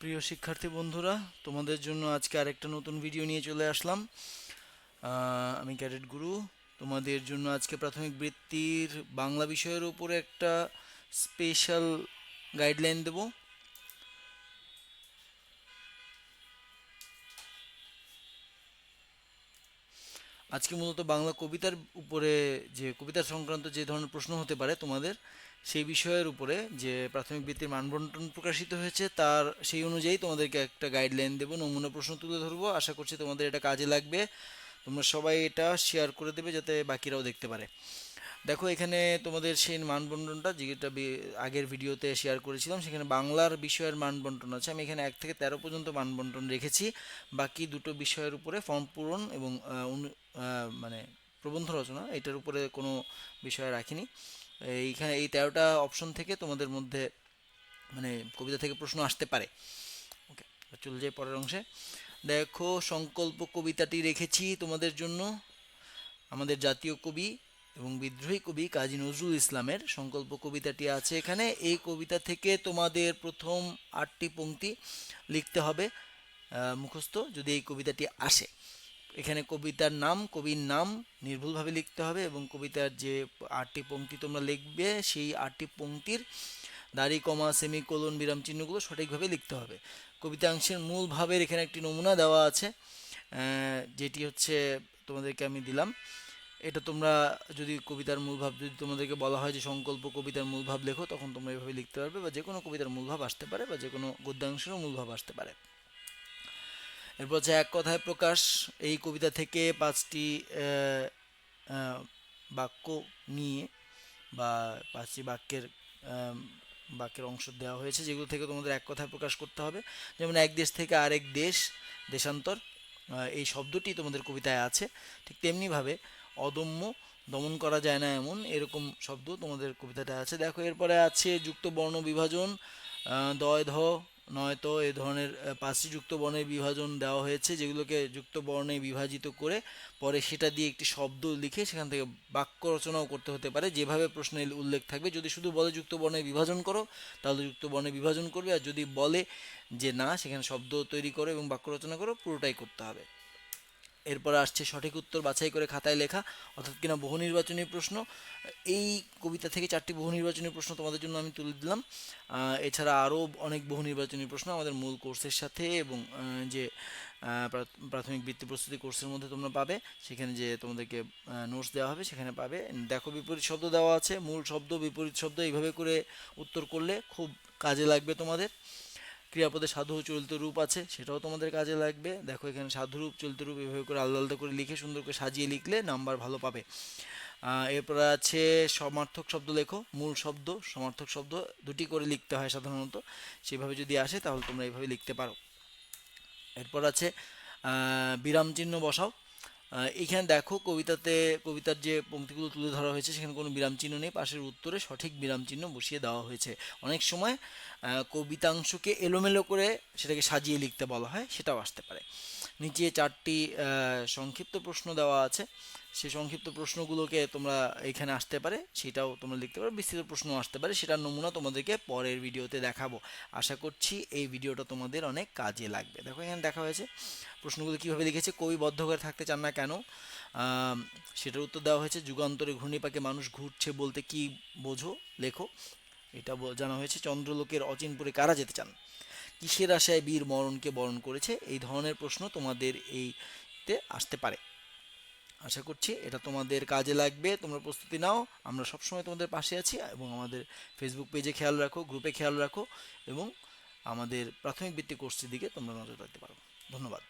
প্রিয় শিক্ষার্থী বন্ধুরা, তোমাদের জন্য আজকে আরেকটা নতুন ভিডিও নিয়ে চলে আসলাম। আমি ক্যাডেট গুরু। তোমাদের জন্য আজকে প্রাথমিক বৃত্তির বাংলা বিষয়ের উপরে একটা স্পেশাল গাইডলাইন দেব। আজকে মূলত বাংলা কবিতার উপরে, যে কবিতা সংক্রান্ত যে ধরনের প্রশ্ন হতে পারে তোমাদের, সেই বিষয়ের উপরে যে প্রাথমিক বৃত্তির মানবন্টন প্রকাশিত হয়েছে তার সেই অনুযায়ী তোমাদেরকে একটা গাইডলাইন দেবো, নমুনা প্রশ্ন তুলে ধরবো। আশা করছি তোমাদের এটা কাজে লাগবে। তোমরা সবাই এটা শেয়ার করে দেবে যাতে বাকিরাও দেখতে পারে। দেখো, এখানে তোমাদের সেই মানবন্টনটা যেটা আগের ভিডিওতে শেয়ার করেছিলাম, সেখানে বাংলার বিষয়ের মানবন্টন আছে। আমি এখানে 1 থেকে 13 পর্যন্ত মানবন্টন রেখেছি। বাকি দুটো বিষয়ের উপরে ফর্ম পূরণ এবং মানে প্রবন্ধ রচনা, এটার উপরে কোনো বিষয় রাখিনি। এইখানে এই 13টা অপশন থেকে তোমাদের মধ্যে মানে কবিতা থেকে প্রশ্ন আসতে পারে। ওকে, চলে যাই পরের অংশে। দেখো, সংকল্প কবিতাটি রেখেছি তোমাদের জন্য। আমাদের জাতীয় কবি এবং বিদ্রোহী কবি কাজী নজরুল ইসলামের সংকল্প কবিতাটি আছে এখানে। এই কবিতা থেকে তোমাদের প্রথম 8টি পংক্তি লিখতে হবে মুখস্থ, যদি এই কবিতাটি আসে। এখানে কবিতার নাম, কবির নাম নির্ভুলভাবে লিখতে হবে এবং কবিতার যে 8টি পংক্তি তোমরা লিখবে সেই 8টি পংক্তির দাড়ি, কমা, সেমিকোলন, বিরাম চিহ্নগুলো সঠিকভাবে লিখতে হবে। কবিতাংশের মূল ভাবের এখানে একটি নমুনা দেওয়া আছে, যেটি হচ্ছে তোমাদেরকে আমি দিলাম। এটা তোমরা যদি কবিতার মূল ভাব, যদি তোমাদেরকে বলা হয় যে সংকল্প কবিতার মূল ভাব লেখো, তখন তোমরা এভাবে লিখতে পারবে, বা যে কোনো কবিতার মূল ভাব আসতে পারে, বা যে কোনো গদ্যাংশেরও মূল ভাব আসতে পারে। এরপর হচ্ছে এক কথায় প্রকাশ। এই কবিতা থেকে 5টি বাক্য নিয়ে, বা 5টি বাক্যের অংশ দেওয়া হয়েছে, যেগুলো থেকে তোমাদের এক কথায় প্রকাশ করতে হবে। যেমন এক দেশ থেকে আরেক দেশ, দেশান্তর, এই শব্দটি তোমাদের কবিতায় আছে। ঠিক তেমনিভাবে অদম্য, দমন করা যায় না এমন, এরকম শব্দ তোমাদের কবিতাটা আছে। দেখো, এরপরে আছে যুক্ত বর্ণ বিভাজন, দয় ধ নয়তো এ ধরনের 5টি যুক্ত বর্ণের বিভাজন দেওয়া হয়েছে, যেগুলোকে যুক্ত বর্ণে বিভাজিত করে পরে সেটা দিয়ে একটি শব্দ লিখে সেখান থেকে বাক্য রচনাও করতে হতে পারে, যেভাবে প্রশ্নে উল্লেখ থাকবে। যদি শুধু বলে যুক্ত বর্ণে বিভাজন করো, তাহলে যুক্ত বর্ণে বিভাজন করবে, আর যদি বলে যে না, সেখানে শব্দ তৈরি করো এবং বাক্য রচনা করো, পুরোটাই করতে হবে। এরপর আসছে সঠিক উত্তর বাছাই করে খাতায় লেখা, অর্থাৎ কিনা বহু নির্বাচনী প্রশ্ন। এই কবিতা থেকে 4টি বহু নির্বাচনী প্রশ্ন তোমাদের জন্য আমি তুলে দিলাম। এছাড়া আরও অনেক বহু নির্বাচনী প্রশ্ন আমাদের মূল কোর্সের সাথে এবং যে প্রাথমিক বৃত্তি প্রস্তুতি কোর্সের মধ্যে তোমরা পাবে, সেখানে যে তোমাদেরকে নোটস দেওয়া হবে সেখানে পাবে। দেখো, বিপরীত শব্দ দেওয়া আছে, মূল শব্দ, বিপরীত শব্দ, এইভাবে করে উত্তর করলে খুব কাজে লাগবে তোমাদের। ক্রিয়াপদে সাধু ও চলিত রূপ আছে, সেটাও তোমাদের কাজে লাগবে। দেখো, এখানে সাধু রূপ, চলিত রূপ এভাবে করে আলাদা আলাদা করে লিখে সুন্দর করে সাজিয়ে লিখলে নাম্বার ভালো পাবে। এরপর আছে সমার্থক শব্দ লেখো। মূল শব্দ, সমার্থক শব্দ দুটি করে লিখতে হয় সাধারণত, সেভাবে যদি আসে তাহলে তোমরা এইভাবে লিখতে পারো। এরপর আছে বিরাম চিহ্ন বসাও। এইখানে দেখো, কবিতার যে পংক্তিগুলো তুলে ধরা হয়েছে সেখানে কোনো বিরাম চিহ্ন নেই, পাশের উত্তরে সঠিক বিরাম চিহ্ন বসিয়ে দেওয়া হয়েছে। অনেক সময় কবিতাংশকে এলোমেলো করে সেটাকে সাজিয়ে লিখতে বলা হয়, সেটাও আসতে পারে। নিচে 4টি সংক্ষিপ্ত প্রশ্ন দেওয়া আছে, সেই সংক্ষিপ্ত প্রশ্নগুলোকে তোমরা এখানে আসতে পারে, সেটাও তোমরা লিখতে পারো। বিস্তৃত প্রশ্ন আসতে পারে, সেটার নমুনা তোমাদেরকে পরের ভিডিওতে দেখাবো। আশা করছি এই ভিডিওটা তোমাদের অনেক কাজে লাগবে। দেখো, এখানে দেখা হয়েছে প্রশ্নগুলো কীভাবে লিখেছে। কবি বদ্ধ ঘরে থাকতে চান না কেন, সেটার উত্তর দেওয়া হয়েছে। যুগান্তরে ঘূর্ণিপাকে মানুষ ঘুরছে বলতে কি বোঝো, লেখো, এটা জানা হয়েছে। চন্দ্রলোকের অচিনপুরে কারা যেতে চান, কিসের আশায় বীর মরণকে বরণ করেছে। এই ধরনের প্রশ্ন তোমাদের এইতে আসতে পারে। আশা করছি এটা তোমাদের কাজে লাগবে, তোমরা প্রস্তুতি নাও। আমরা সবসময় তোমাদের পাশে আছি, এবং আমাদের ফেসবুক পেজে খেয়াল রাখো, গ্রুপে খেয়াল রাখো, এবং আমাদের প্রাথমিক বৃত্তি কোর্সের দিকে তোমরা নজর রাখতে পারো। ধন্যবাদ।